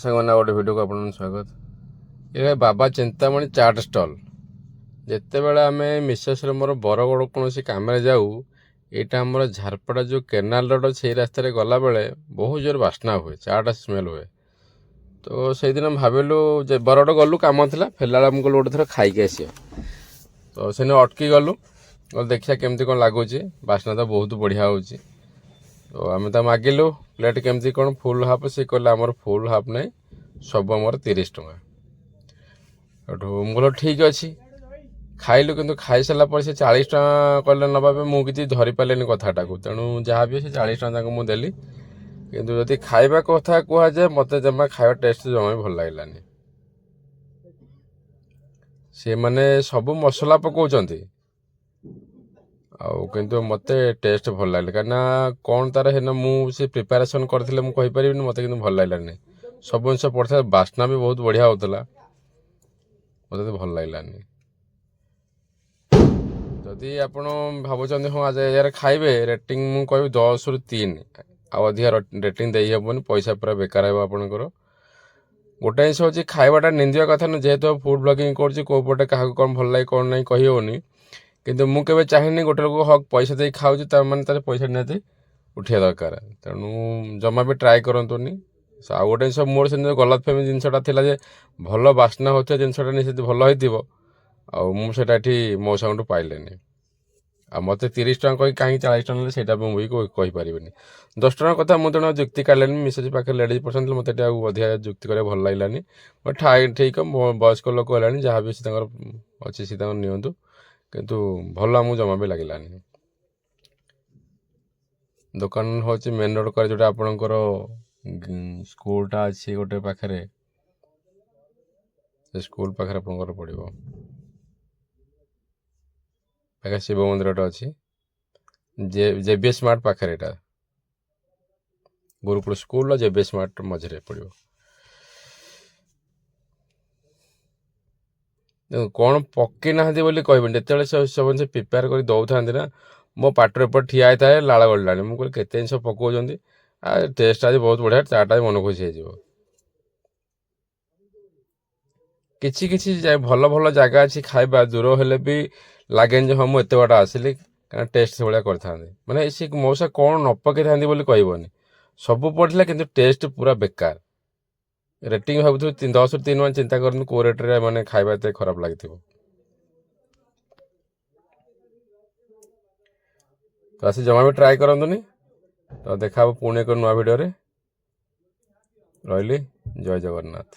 ସାଙ୍ଗମାନେ ଗୋଟେ ଭିଡ଼ିଓକୁ ଆପଣଙ୍କୁ ସ୍ୱାଗତ। ଏ ବାବା ଚିନ୍ତାମଣି ଚାଟ୍ ଷ୍ଟଲ୍। ଯେତେବେଳେ ଆମେ ମିସେସ୍ର ମୋର ବରଗଡ଼ କୌଣସି କାମରେ ଯାଉ, ଏଇଟା ଆମର ଝାରପଡ଼ା ଯେଉଁ କେନାଲ ରୋଡ଼ ସେଇ ରାସ୍ତାରେ ଗଲାବେଳେ ବହୁତ ଜୋର ବାସ୍ନା ହୁଏ, ଚାଟ୍ ସ୍ମେଲ୍ ହୁଏ। ତ ସେଇଦିନ ଭାବିଲୁ ଯେ ବରଗଡ଼ ଗଲୁ, କାମ ଥିଲା, ଫେରିଲାବେଳେ ମୁଁ କହିଲୁ ଗୋଟେ ଥର ଖାଇକି ଆସିବା। ତ ସେଦିନ ଅଟକି ଗଲୁ, ଦେଖିବା କେମିତି କ'ଣ ଲାଗୁଛି। ବାସ୍ନା ତ ବହୁତ ବଢ଼ିଆ ହେଉଛି। ତ ଆମେ ତ ମାଗିଲୁ ପ୍ଲେଟ୍ କେମିତି କ'ଣ, ଫୁଲ୍ ହାଫ୍। ସେ କହିଲେ ଆମର ଫୁଲ୍ ହାଫ୍ ନାହିଁ, ସବୁ ଆମର 30 ଟଙ୍କା। ଏଠୁ ମୁଁ କହିଲି ଠିକ୍ ଅଛି, ଖାଇଲୁ। କିନ୍ତୁ ଖାଇସାରିଲା ପରେ ସେ 40 ଟଙ୍କା କହିଲେ ନେବା ପାଇଁ ମୁଁ କିଛି ଧରିପାରିଲିନି କଥାଟାକୁ। ତେଣୁ ଯାହା ବି ସେ 40 ଟଙ୍କା ତାଙ୍କୁ ମୁଁ ଦେଲି। କିନ୍ତୁ ଯଦି ଖାଇବା କଥା କୁହାଯାଏ, ମୋତେ ଜମା ଖାଇବା ଟେଷ୍ଟ ଜମା ବି ଭଲ ଲାଗିଲାନି। ସେମାନେ ସବୁ ମସଲା ପକାଉଛନ୍ତି, ଆଉ କିନ୍ତୁ ମୋତେ ଟେଷ୍ଟ ଭଲ ଲାଗିଲା। କାହିଁକିନା କ'ଣ ତା'ର ହେନା ମୁଁ ସେ ପ୍ରିପାରେସନ୍ କରିଥିଲେ ମୁଁ କହିପାରିବିନି, ମୋତେ କିନ୍ତୁ ଭଲ ଲାଗିଲାନି। ସବୁ ଜିନିଷ ପଡ଼ିଥିଲା, ବାସ୍ନା ବି ବହୁତ ବଢ଼ିଆ ହେଉଥିଲା, ମୋତେ ତ ଭଲ ଲାଗିଲାନି। ଯଦି ଆପଣ ଭାବୁଛନ୍ତି ହଁ ଆଜି ଏହାର ଖାଇବେ, ରେଟିଂ ମୁଁ କହିବି 10ରୁ 3, ଆଉ ଅଧିକା ରେଟିଂ ଦେଇହେବନି, ପଇସା ପୁରା ବେକାର ହେବ ଆପଣଙ୍କର। ଗୋଟେ ଜିନିଷ ହେଉଛି ଖାଇବାଟା ନିନ୍ଦିବା କଥା ନୁହେଁ, ଯେହେତୁ ଫୁଡ଼୍ ବ୍ଲଗିଂ କରୁଛି, କେଉଁ ପଟେ କାହାକୁ କ'ଣ ଭଲ ଲାଗେ କ'ଣ ନାହିଁ କହିହେବନି। କିନ୍ତୁ ମୁଁ କେବେ ଚାହିଁନି ଗୋଟେ ଲୋକ ହକ୍ ପଇସା ଦେଇ ଖାଉଛି ତା'ମାନେ ତା'ର ପଇସା ନିହାତି ଉଠିବା ଦରକାର। ତେଣୁ ଜମା ବି ଟ୍ରାଏ କରନ୍ତୁନି। ଆଉ ଗୋଟେ ଜିନିଷ ମୋର ସେମିତି ଗଲତଫହମି ଜିନିଷଟା ଥିଲା ଯେ ଭଲ ବାସ୍ନା ହେଉଥିବା ଜିନିଷଟା ନିହାତି ଭଲ ହେଇଥିବ, ଆଉ ମୁଁ ସେଇଟା ଏଠି ମୋ ସାଉଣ୍ଡୁ ପାଇଲିନି। ଆଉ ମୋତେ 30 ଟଙ୍କା କହି କାହିଁକି 40 ଟଙ୍କା ନେଲେ ସେଇଟା ମୁଁ ବି କହିପାରିବିନି। 10 ଟଙ୍କା କଥା ମୁଁ ତେଣୁ ଯୁକ୍ତି କାଢ଼ିଲେନି। ମିସେସ୍ ପାଖରେ ଲେଡ଼ିଜ୍ ପର୍ସନ୍ ଥିଲେ, ମୋତେ ଏଠି ଆଉ ଅଧିକା ଯୁକ୍ତି କରିବା ଭଲ ଲାଗିଲାନି। ଠିକ୍ ବୟସ୍କ ଲୋକ ହେଲାଣି, ଯାହା ବି ସେ ତାଙ୍କର ଅଛି ସେ ତାଙ୍କର ନିଅନ୍ତୁ, କିନ୍ତୁ ଭଲ ଆମକୁ ଜମା ବି ଲାଗିଲାନି। ଦୋକାନ ହେଉଛି ମେନ୍ ରୋଡ଼ କରେ, ଯେଉଁଟା ଆପଣଙ୍କର ସ୍କୁଲଟା ଅଛି ଗୋଟେ ପାଖରେ, ସେ ସ୍କୁଲ ପାଖରେ ଆପଣଙ୍କର ପଡ଼ିବ। ପାଖରେ ଶିବ ମନ୍ଦିରଟା ଅଛି, ଜେବିଏସ୍ ସ୍ମାର୍ଟ ପାଖରେ। ଏଇଟା ଗୁରୁକୁଳ ସ୍କୁଲ ଜେବିଏସ୍ ସ୍ମାର୍ଟ ମଝିରେ ପଡ଼ିବ। କ'ଣ ପକେଇ ନାହାନ୍ତି ବୋଲି କହିବେନି। ଯେତେବେଳେ ସବୁ ଜିନିଷ ପ୍ରିପେୟାର କରି ଦେଉଥାନ୍ତି ନା, ମୋ ପାଟିରେ ଏପଟେ ଠିଆ ହେଇଥାଏ, ଲାଳ ଗଳିଲାଣି। ମୁଁ କହିଲି କେତେ ଜିନିଷ ପକାଉଛନ୍ତି, ଆଉ ଟେଷ୍ଟ ଆଜି ବହୁତ ବଢ଼ିଆ, ଚା'ଟା ବି ମନ ଖୁସି ହେଇଯିବ। କିଛି କିଛି ଭଲ ଭଲ ଜାଗା ଅଛି ଖାଇବା, ଦୂର ହେଲେ ବି ଲାଗେନି ଯେ ହଁ ମୁଁ ଏତେ ବାଟ ଆସିଲି, କାରଣ ଟେଷ୍ଟ ସେଭଳିଆ କରିଥାନ୍ତି। ମାନେ ସେ ମଉସା କ'ଣ ନ ପକେଇଥାନ୍ତି ବୋଲି କହିବନି, ସବୁ ପଡ଼ିଥିଲା, କିନ୍ତୁ ଟେଷ୍ଟ ପୁରା ବେକାର। ରେଟିଂ ଭାବୁଥିବ 10ରୁ 3, ମାନେ ଚିନ୍ତା କରନ୍ତୁ କେଉଁ ରେଟ୍ରେ ମାନେ ଖାଇବା ଏତେ ଖରାପ ଲାଗିଥିବ। ତ ଆସି ଜମା ବି ଟ୍ରାଏ କରନ୍ତୁନି। ତ ଦେଖା ହେବ ପୁଣି ଏକ ନୂଆ ଭିଡ଼ିଓରେ। ରହିଲି, ଜୟ ଜଗନ୍ନାଥ।